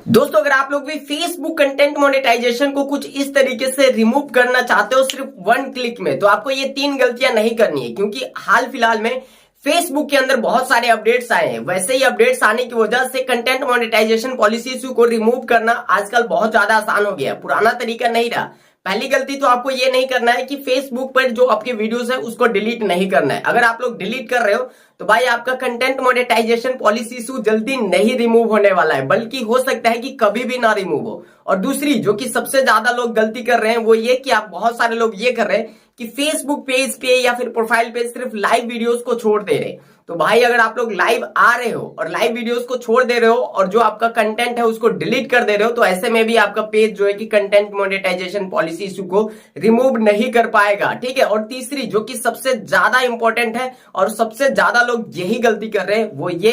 दोस्तों अगर आप लोग भी फेसबुक कंटेंट मोनेटाइजेशन को कुछ इस तरीके से रिमूव करना चाहते हो सिर्फ वन क्लिक में, तो आपको ये 3 गलतियां नहीं करनी है, क्योंकि हाल फिलहाल में फेसबुक के अंदर बहुत सारे अपडेट्स आए हैं। वैसे ही अपडेट्स आने की वजह से कंटेंट मोनेटाइजेशन पॉलिसी इशू को रिमूव करना आजकल बहुत ज्यादा आसान हो गया है। पुराना तरीका नहीं रहा। पहली गलती तो आपको ये नहीं करना है कि फेसबुक पर जो आपके वीडियोस है उसको डिलीट नहीं करना है। अगर आप लोग डिलीट कर रहे हो तो भाई आपका कंटेंट मोनेटाइजेशन पॉलिसी इशू जल्दी नहीं रिमूव होने वाला है, बल्कि हो सकता है कि कभी भी ना रिमूव हो। और दूसरी जो कि सबसे ज्यादा लोग गलती कर रहे हैं वो ये कि आप बहुत सारे लोग ये कर रहे हैं कि फेसबुक पेज पे या फिर प्रोफाइल पे सिर्फ लाइव वीडियोस को छोड़ दे रहे। तो भाई अगर आप लोग लाइव आ रहे हो और लाइव वीडियोस को छोड़ दे रहे हो और जो आपका कंटेंट है उसको डिलीट कर दे रहे हो, तो ऐसे में भी आपका पेज जो है कि कंटेंट मोनेटाइजेशन पॉलिसी इशू को रिमूव नहीं कर पाएगा। ठीक है। और तीसरी जो कि सबसे ज्यादा इंपॉर्टेंट है और सबसे ज्यादा लोग यही गलती कर रहे हैं वो ये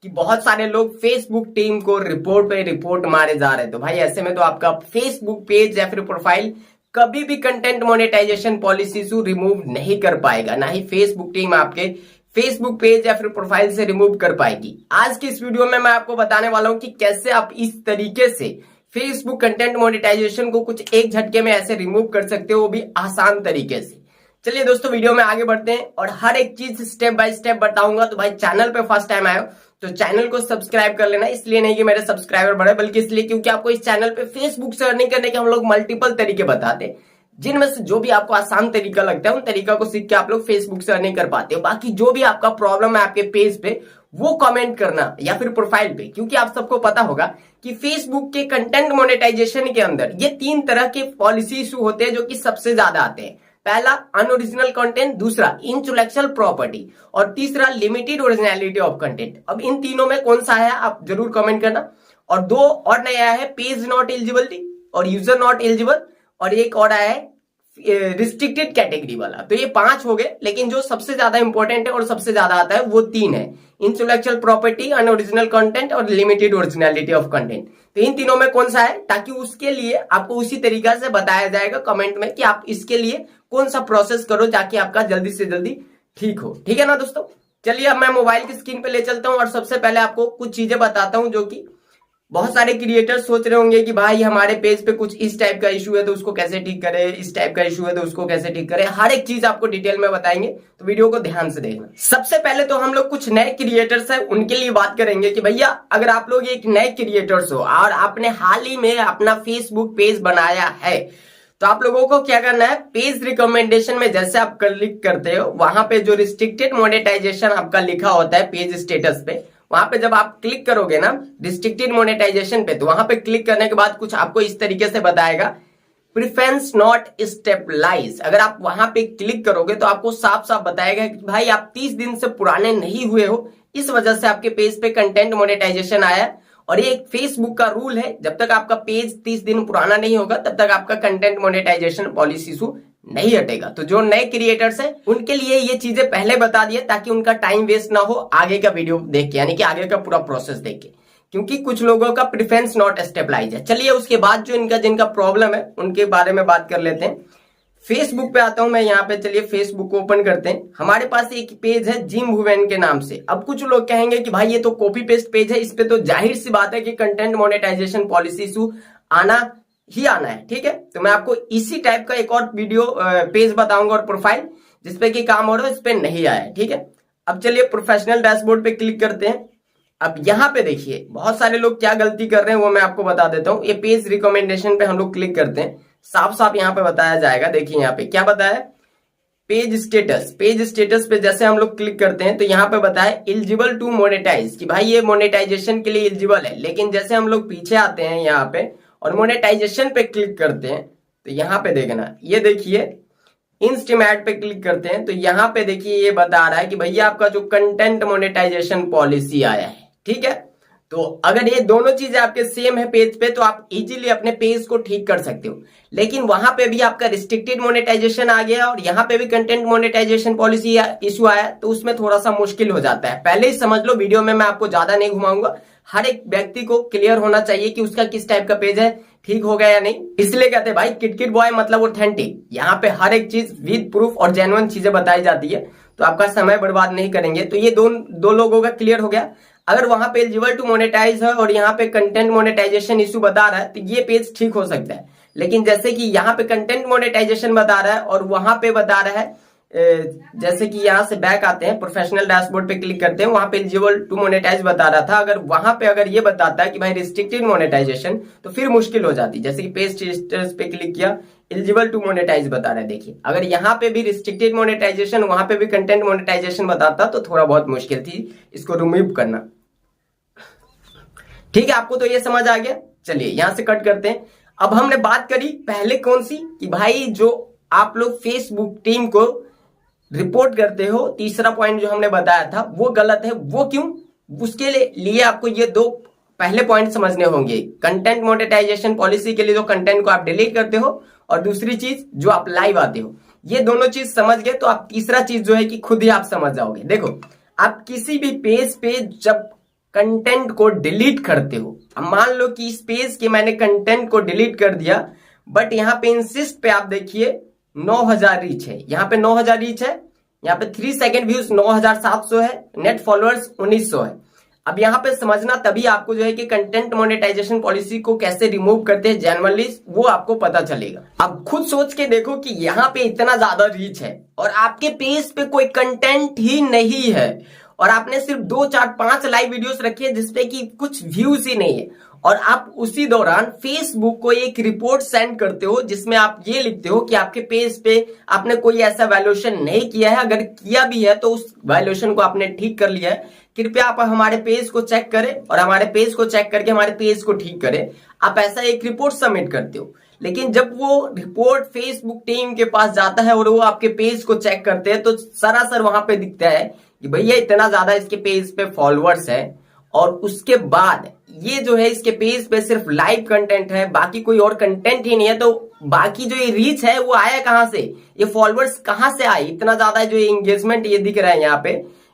कि बहुत सारे लोग फेसबुक टीम को रिपोर्ट पे रिपोर्ट मारे जा रहे हैं। तो भाई ऐसे में तो आपका फेसबुक पेज या फिर प्रोफाइल कभी भी content monetization policy issue remove नहीं कर पाएगा, ना ही फेसबुक टीम आपके फेसबुक पेज या फिर प्रोफाइल से रिमूव कर पाएगी। आज की इस वीडियो में मैं आपको बताने वाला हूं कि कैसे आप इस तरीके से फेसबुक कंटेंट मोनेटाइजेशन को कुछ एक झटके में ऐसे रिमूव कर सकते हो, वो भी आसान तरीके से। चलिए दोस्तों वीडियो में आगे बढ़ते हैं और हर एक चीज स्टेप बाय स्टेप बताऊंगा। तो भाई चैनल पे फर्स्ट टाइम आए हो तो चैनल को सब्सक्राइब कर लेना। इसलिए नहीं कि मेरे सब्सक्राइबर बढ़े, बल्कि इसलिए क्योंकि आपको इस चैनल पे फेसबुक से अर्निंग करने के हम लोग मल्टीपल तरीके बताते हैं, जिनमें से जो भी आपको आसान तरीका लगता है उन तरीका को सीख के आप लोग फेसबुक से अर्निंग कर पाते हो। बाकी जो भी आपका प्रॉब्लम है आपके पेज पे वो कमेंट करना या फिर प्रोफाइल पे, क्योंकि आप सबको पता होगा कि फेसबुक के कंटेंट मोनेटाइजेशन के अंदर ये 3 तरह के पॉलिसी इशू होते हैं जो कि सबसे ज्यादा आते हैं। पहला अनओरिजिनल कंटेंट, दूसरा इंटेलेक्चुअल प्रॉपर्टी और तीसरा लिमिटेड ओरिजिनलिटी ऑफ कंटेंट। अब इन तीनों में कौन सा है आप जरूर कमेंट करना। और 2 और नया है पेज नॉट एलिजिबिलिटी और यूजर नॉट एलिजिबल, और एक और आया है रिस्ट्रिक्टेड कैटेगरी वाला। तो ये 5 हो गए, लेकिन जो सबसे ज्यादा इंपॉर्टेंट है और सबसे ज्यादा आता है वो 3 है, इंटेलेक्चुअल प्रॉपर्टी, अनओरिजिनल कंटेंट और लिमिटेड ओरिजिनलिटी ऑफ कंटेंट। तो इन तीनों में कौन सा है, ताकि उसके लिए आपको उसी तरीका से बताया जाएगा कमेंट में कि आप इसके लिए कौन सा प्रोसेस करो ताकि आपका जल्दी से जल्दी ठीक हो। ठीक है ना दोस्तों। चलिए अब मैं मोबाइल की स्क्रीन पे ले चलता हूं और सबसे पहले आपको कुछ चीजें बताता हूं जो कि बहुत सारे क्रिएटर्स सोच रहे होंगे कि भाई हमारे पेज पे कुछ इस टाइप का इशू है तो उसको कैसे ठीक करें, इस टाइप का इशू है तो उसको कैसे ठीक करें। हर एक चीज आपको डिटेल में बताएंगे, तो वीडियो को ध्यान से देखना। सबसे पहले तो हम लोग कुछ नए क्रिएटर्स हैं उनके लिए बात करेंगे कि भैया अगर आप लोग एक नए क्रिएटर्स हो और आपने हाल ही में अपना फेसबुक पेज बनाया है, तो आप लोगों को क्या करना है, पेज रिकमेंडेशन में जैसे आप क्लिक करते हो वहां पे जो रिस्ट्रिक्टेड मोनेटाइजेशन आपका लिखा होता है पेज स्टेटस पे, वहां पे जब आप क्लिक करोगे ना रिस्ट्रिक्टेड मोनेटाइजेशन पे, तो वहां पे क्लिक करने के बाद कुछ आपको इस तरीके से बताएगा प्रिफरेंस नॉट स्टेबलाइज। अगर आप वहां पे क्लिक करोगे तो आपको साफ साफ बताएगा कि भाई आप 30 दिन से पुराने नहीं हुए हो, इस वजह से आपके पेज पे कंटेंट मोनेटाइजेशन आया। और ये एक फेसबुक का रूल है, जब तक आपका पेज 30 दिन पुराना नहीं होगा तब तक आपका कंटेंट मोनेटाइजेशन पॉलिसी इशू नहीं हटेगा। तो जो नए क्रिएटर्स हैं उनके लिए ये चीजें पहले बता दिए ताकि उनका टाइम वेस्ट ना हो आगे का वीडियो देख के, यानी कि आगे का पूरा प्रोसेस देख के, क्योंकि कुछ लोगों का प्रेफरेंस नॉट स्टेबलाइज है। चलिए उसके बाद जो जिनका प्रॉब्लम है उनके बारे में बात कर लेते हैं। फेसबुक पे आता हूं मैं यहाँ पे। चलिए फेसबुक को ओपन करते हैं। हमारे पास एक पेज है जिम भुवन के नाम से। अब कुछ लोग कहेंगे कि भाई ये तो कॉपी पेस्ट पेज है, इस पे तो जाहिर सी बात है कि कंटेंट मोनेटाइजेशन पॉलिसी इशू आना ही आना है। ठीक है। तो मैं आपको इसी टाइप का एक और वीडियो पेज बताऊंगा और प्रोफाइल जिसपे कि काम हो रहा है, इस पे नहीं आया है। ठीक है। अब चलिए प्रोफेशनल डैशबोर्ड पे क्लिक करते हैं। अब यहाँ पे देखिए बहुत सारे लोग क्या गलती कर रहे हैं वो मैं आपको बता देता हूँ। ये पेज रिकमेंडेशन पे हम लोग क्लिक करते हैं, साफ साफ यहाँ पे बताया जाएगा। देखिए यहाँ पे क्या बताया, पेज स्टेटस। पेज स्टेटस पे जैसे हम लोग क्लिक करते हैं तो यहाँ पे बताया एलिजिबल टू मोनेटाइज, कि भाई ये मोनेटाइजेशन के लिए एलिजिबल है। लेकिन जैसे हम लोग पीछे आते हैं यहाँ पे और मोनेटाइजेशन पे क्लिक करते हैं तो यहाँ पे देखना, ये देखिए इंस्टीमेट पे क्लिक करते हैं तो यहाँ पे देखिए ये बता रहा है कि भैया आपका जो कंटेंट मोनेटाइजेशन पॉलिसी आया है। ठीक है। तो अगर ये दोनों चीजें आपके सेम है पेज पे तो आप इजीली अपने पेज को ठीक कर सकते हो। लेकिन वहां पे भी आपका रिस्ट्रिक्टेड मोनेटाइजेशन आ गया और यहाँ पे भी कंटेंट मोनेटाइजेशन पॉलिसी इशू आया, तो उसमें थोड़ा सा मुश्किल हो जाता है। पहले ही समझ लो, वीडियो में मैं आपको ज्यादा नहीं घुमाऊंगा। हर एक व्यक्ति को क्लियर होना चाहिए कि उसका किस टाइप का पेज है, ठीक हो गया या नहीं। इसलिए कहते हैं भाई किटकिट बॉय मतलब ऑथेंटिक। यहाँ पे हर एक चीज विद प्रूफ और जेन्युइन चीजें बताई जाती है, तो आपका समय बर्बाद नहीं करेंगे। तो ये दो लोगों का क्लियर हो गया। अगर वहां पे एलिजिबल टू मोनेटाइज है और यहाँ पे कंटेंट मोनेटाइजेशन इशू बता रहा है तो ये पेज ठीक हो सकता है। लेकिन जैसे कि यहाँ पे कंटेंट मोनेटाइजेशन बता रहा है और वहां पे बता रहा है जैसे कि यहाँ से बैक आते हैं, प्रोफेशनल डैशबोर्ड पे क्लिक करते हैं, वहां पे एलिजिबल टू मोनेटाइज बता रहा था। अगर वहां पे अगर ये बताता है कि भाई रिस्ट्रिक्टेड मोनेटाइजेशन तो फिर मुश्किल हो जाती। जैसे कि पेज स्टेटस पे क्लिक किया, एलिजिबल टू मोनेटाइज बता रहा है। देखिए अगर यहाँ पे भी रिस्ट्रिक्टेड मोनेटाइजेशन, वहां पे भी कंटेंट मोनेटाइजेशन बताता तो थोड़ा बहुत मुश्किल थी इसको रिमूव करना। ठीक है, आपको तो ये समझ आ गया। चलिए यहां से कट करते हैं। अब हमने बात करी पहले कौन सी, कि भाई जो आप लोग फेसबुक टीम को रिपोर्ट करते हो, तीसरा पॉइंट जो हमने बताया था वो गलत है। वो क्यों? उसके लिए आपको ये दो पहले पॉइंट समझने होंगे। कंटेंट मोनेटाइजेशन पॉलिसी के लिए जो कंटेंट को आप डिलीट करते हो, और दूसरी चीज जो आप लाइव आते हो, ये दोनों चीज समझ गए तो आप तीसरा चीज जो है कि खुद ही आप समझ जाओगे। देखो आप किसी भी पेज पे जब कंटेंट को डिलीट करते हो, अब मान लो कि इस पेज के मैंने कंटेंट को डिलीट कर दिया, बट यहाँ पे इंसिस्ट पे आप देखिए 9000 रीच है, यहाँ पे 9000 रीच है, यहाँ पे 3 सेकंड व्यूज 9700 है, नेट फॉलोअर्स 1900 है। अब यहाँ पे समझना तभी आपको जो है कि कंटेंट मोनेटाइजेशन पॉलिसी को कैसे रिमूव करते हैं जनरली, वो आपको पता चलेगा। अब खुद सोच के देखो कि यहाँ पे इतना ज्यादा रीच है और आपके पेज पे कोई कंटेंट ही नहीं है, और आपने सिर्फ 2 4 5 लाइव वीडियोस रखी है जिसपे कि कुछ व्यूज ही नहीं है, और आप उसी दौरान फेसबुक को एक रिपोर्ट सेंड करते हो जिसमें आप ये लिखते हो कि आपके पेज पे आपने कोई ऐसा वैल्यूएशन नहीं किया है, अगर किया भी है तो उस वैल्यूएशन को आपने ठीक कर लिया है, कृपया आप हमारे पेज को चेक करें और हमारे पेज को चेक करके हमारे पेज को ठीक करें। आप ऐसा एक रिपोर्ट सबमिट करते हो। लेकिन जब वो रिपोर्ट फेसबुक टीम के पास जाता है और वो आपके पेज को चेक करते हैं तो सरासर वहां पे दिखता है कि भैया इतना ज्यादा इसके पेज पे फॉलोअर्स है, और उसके बाद ये जो है इसके पेज पे सिर्फ लाइव कंटेंट है, बाकी कोई और कंटेंट ही नहीं है। तो बाकी जो ये रीच है वो आया कहां से, ये फॉलोअर्स कहां से आए, इतना ज्यादा जो एंगेजमेंट ये दिख रहा है यहाँ पे,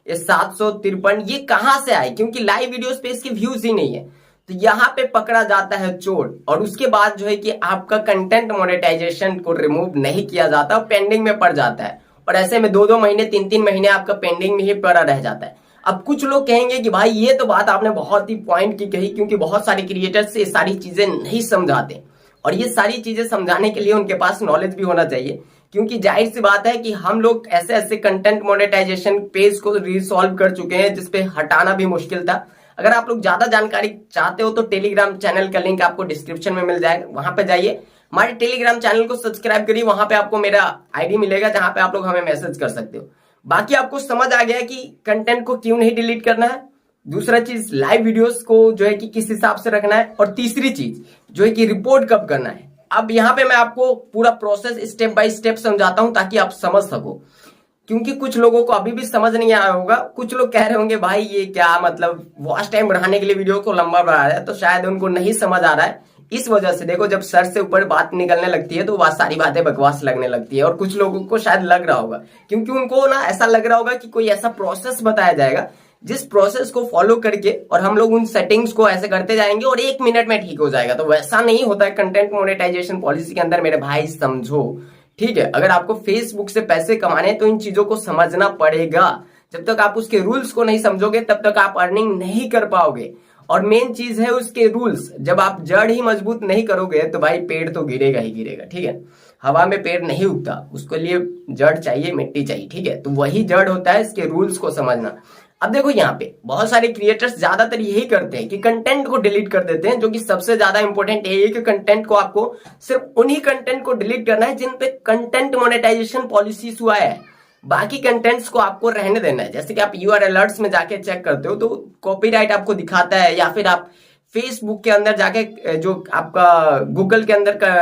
ये 753, ये कहां से आए? क्योंकि लाइव वीडियोस पे इसके व्यूज ही नहीं है। तो यहाँ पे पकड़ा जाता है चोर, और उसके बाद जो है कि आपका कंटेंट मोनेटाइजेशन को रिमूव नहीं किया जाता, पेंडिंग में पड़ जाता है, और ऐसे में 2 2 महीने 3 3 महीने आपका पेंडिंग में ही पड़ा रह जाता है। अब कुछ लोग कहेंगे कि भाई ये तो बात आपने बहुत ही पॉइंट की कही, क्योंकि बहुत सारे क्रिएटर्स ये सारी चीजें नहीं समझाते, और ये सारी चीजें समझाने के लिए उनके पास नॉलेज भी होना चाहिए। क्योंकि जाहिर सी बात है कि हम लोग ऐसे ऐसे कंटेंट मोनेटाइजेशन पेज को रिसॉल्व कर चुके हैं जिसपे हटाना भी मुश्किल था। अगर आप लोग ज्यादा जानकारी चाहते हो तो टेलीग्राम चैनल का लिंक आपको डिस्क्रिप्शन में मिल जाएगा, वहां पे जाइए, हमारे टेलीग्राम चैनल को सब्सक्राइब करिए, वहां पे आपको मेरा आईडी मिलेगा जहां पे आप लोग हमें मैसेज कर सकते हो। बाकी आपको समझ आ गया कि कंटेंट को क्यों नहीं डिलीट करना है, दूसरा चीज लाइव वीडियोस को जो है कि किस हिसाब से रखना है, और तीसरी चीज जो है कि रिपोर्ट कब करना है। अब यहाँ पे मैं आपको पूरा प्रोसेस स्टेप बाय स्टेप समझाता हूं ताकि आप समझ सको, क्योंकि कुछ लोगों को अभी भी समझ नहीं आया होगा। कुछ लोग कह रहे होंगे भाई ये क्या मतलब वॉच टाइम बढ़ाने के लिए वीडियो को लंबा बढ़ा रहा है, तो शायद उनको नहीं समझ आ रहा है। इस वजह से देखो, जब सर से ऊपर बात निकलने लगती है तो वह सारी बातें बकवास लगने लगती है, और कुछ लोगों को शायद लग रहा होगा, क्योंकि उनको ना ऐसा लग रहा होगा कि कोई ऐसा प्रोसेस बताया जाएगा जिस प्रोसेस को फॉलो करके और हम लोग उन सेटिंग्स को ऐसे करते जाएंगे और 1 मिनट में ठीक हो जाएगा। तो वैसा नहीं होता है कंटेंट मोनेटाइजेशन पॉलिसी के अंदर मेरे भाई, समझो। ठीक है, अगर आपको फेसबुक से पैसे कमाने तो इन चीजों को समझना पड़ेगा। जब तक आप उसके रूल्स को नहीं समझोगे तब तक आप अर्निंग नहीं कर पाओगे। और मेन चीज है उसके रूल्स, जब आप जड़ ही मजबूत नहीं करोगे तो भाई पेड़ तो गिरेगा ही गिरेगा। ठीक है, हवा में पेड़ नहीं उगता, उसके लिए जड़ चाहिए, मिट्टी चाहिए। ठीक है, तो वही जड़ होता है, इसके रूल्स को समझना। अब देखो यहाँ पे बहुत सारे क्रिएटर्स ज्यादातर यही करते हैं कि कंटेंट को डिलीट कर देते हैं, जो कि सबसे ज्यादा इंपॉर्टेंट है कि कंटेंट को आपको सिर्फ उन्हीं कंटेंट को डिलीट करना है जिन पे कंटेंट मोनेटाइजेशन पॉलिसी इशू आया है। बाकी कंटेंट्स को आपको रहने देना है। जैसे कि आप यूआर अलर्ट्स में जाके चेक करते हो तो कॉपीराइट आपको दिखाता है, या फिर आप फेसबुक के अंदर जाके जो आपका गूगल के अंदर का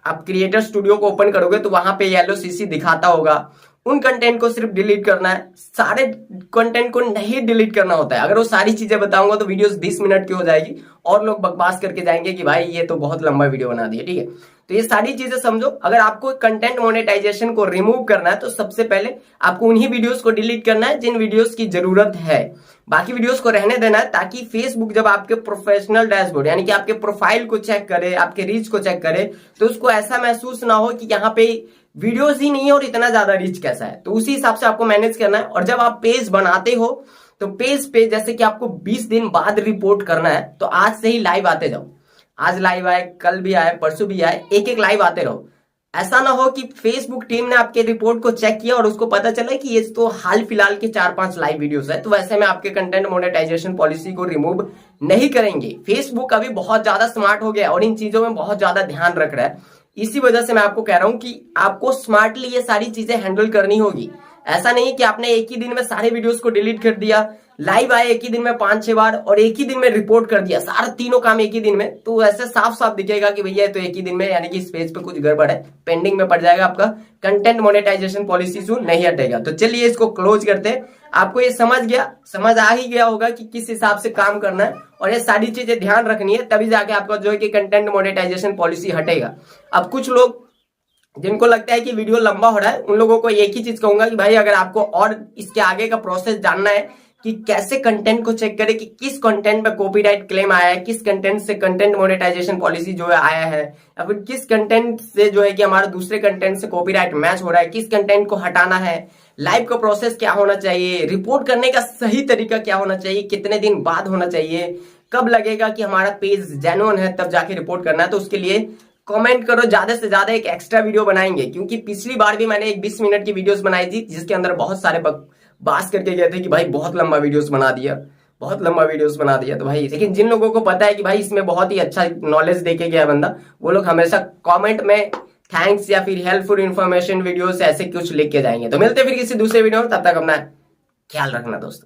आप क्रिएटर स्टूडियो को ओपन करोगे तो वहां पे येलो सीसी दिखाता होगा। उन कंटेंट को सिर्फ डिलीट करना है, सारे कंटेंट को नहीं डिलीट करना होता है। अगर वो सारी चीजें बताऊंगा तो वीडियोस 20 मिनट की हो जाएगी और लोग बकवास करके जाएंगे कि भाई ये तो बहुत लंबा वीडियो बना दिया। ठीक है, तो ये सारी चीजें समझो। अगर आपको कंटेंट मोनेटाइजेशन को रिमूव करना है तो सबसे पहले आपको उन्हीं वीडियोस को डिलीट करना है जिन वीडियोस की जरूरत है, बाकी वीडियोस को रहने देना है, ताकि फेसबुक जब आपके प्रोफेशनल डैशबोर्ड यानी कि आपके प्रोफाइल को चेक करे, आपके रीच को चेक करे, तो उसको ऐसा महसूस ना हो कि यहाँ पे वीडियोस ही नहीं है और इतना ज्यादा रीच कैसा है। तो उसी हिसाब से आपको मैनेज करना है। और जब आप पेज बनाते हो तो पेज पे जैसे कि आपको 20 दिन बाद रिपोर्ट करना है, तो आज से ही लाइव आते जाओ। आज लाइव आए, कल भी आए, परसों भी आए, एक एक लाइव आते रहो। ऐसा ना हो कि फेसबुक टीम ने आपके रिपोर्ट को चेक किया और उसको पता चला कि ये तो हाल फिलहाल के 4-5 लाइव वीडियोस है, तो वैसे में आपके कंटेंट मोनेटाइजेशन पॉलिसी को रिमूव नहीं करेंगे। फेसबुक अभी बहुत ज्यादा स्मार्ट हो गया और इन चीजों में बहुत ज्यादा ध्यान रख रहा है। इसी वजह से मैं आपको कह रहा हूं कि आपको स्मार्टली ये सारी चीजें हैंडल करनी होगी। ऐसा नहीं कि आपने एक ही दिन में सारे वीडियोस को डिलीट कर दिया, लाइव आए एक ही दिन में 5-6 बार और एक ही दिन में रिपोर्ट कर दिया, सारे तीनों काम एक ही दिन में, तो ऐसे साफ साफ दिखेगा कि भैया तो एक ही दिन में, यानी कि इस पेज पे कुछ गड़बड़ है, पेंडिंग में पड़ जाएगा, आपका कंटेंट मोनेटाइजेशन पॉलिसी इशू नहीं हटेगा। तो चलिए इसको क्लोज करते हैं। आपको ये समझ आ ही गया होगा कि किस हिसाब से काम करना है और ये सारी चीजें ध्यान रखनी है, तभी जाके आपका जो है कि कंटेंट मोनेटाइजेशन पॉलिसी हटेगा। अब कुछ लोग जिनको लगता है कि वीडियो लंबा हो रहा है, उन लोगों को एक ही चीज कहूंगा कि भाई अगर आपको और इसके आगे का प्रोसेस जानना है कि कैसे कंटेंट को चेक करें कि किस कंटेंट में कॉपीराइट क्लेम आया है, किस कंटेंट से कंटेंट मोनेटाइजेशन पॉलिसी जो है आया है, या फिर किस कंटेंट से जो है कि हमारा दूसरे कंटेंट से कॉपीराइट मैच हो रहा है, किस कंटेंट को हटाना है, लाइव का प्रोसेस क्या होना चाहिए, रिपोर्ट करने का सही तरीका क्या होना चाहिए, कितने दिन बाद होना चाहिए, कब लगेगा कि हमारा पेज जेन्युइन है तब जाके रिपोर्ट करना है, तो उसके लिए कमेंट करो। ज्यादा से ज्यादा एक एक्स्ट्रा वीडियो बनाएंगे, क्योंकि पिछली बार भी मैंने एक 20 मिनट की वीडियोस बनाई थी जिसके अंदर बहुत सारे बात करके गए थे कि भाई बहुत लंबा वीडियोस बना दिया, बहुत लंबा वीडियोस बना दिया। तो भाई लेकिन जिन लोगों को पता है कि भाई इसमें बहुत ही अच्छा नॉलेज देके गया बंदा, वो लोग हमेशा कमेंट में थैंक्स या फिर हेल्पफुल इन्फॉर्मेशन वीडियोस ऐसे कुछ लिख के जाएंगे। तो मिलते फिर किसी दूसरे वीडियो में, तब तक अपना ख्याल रखना दोस्तों।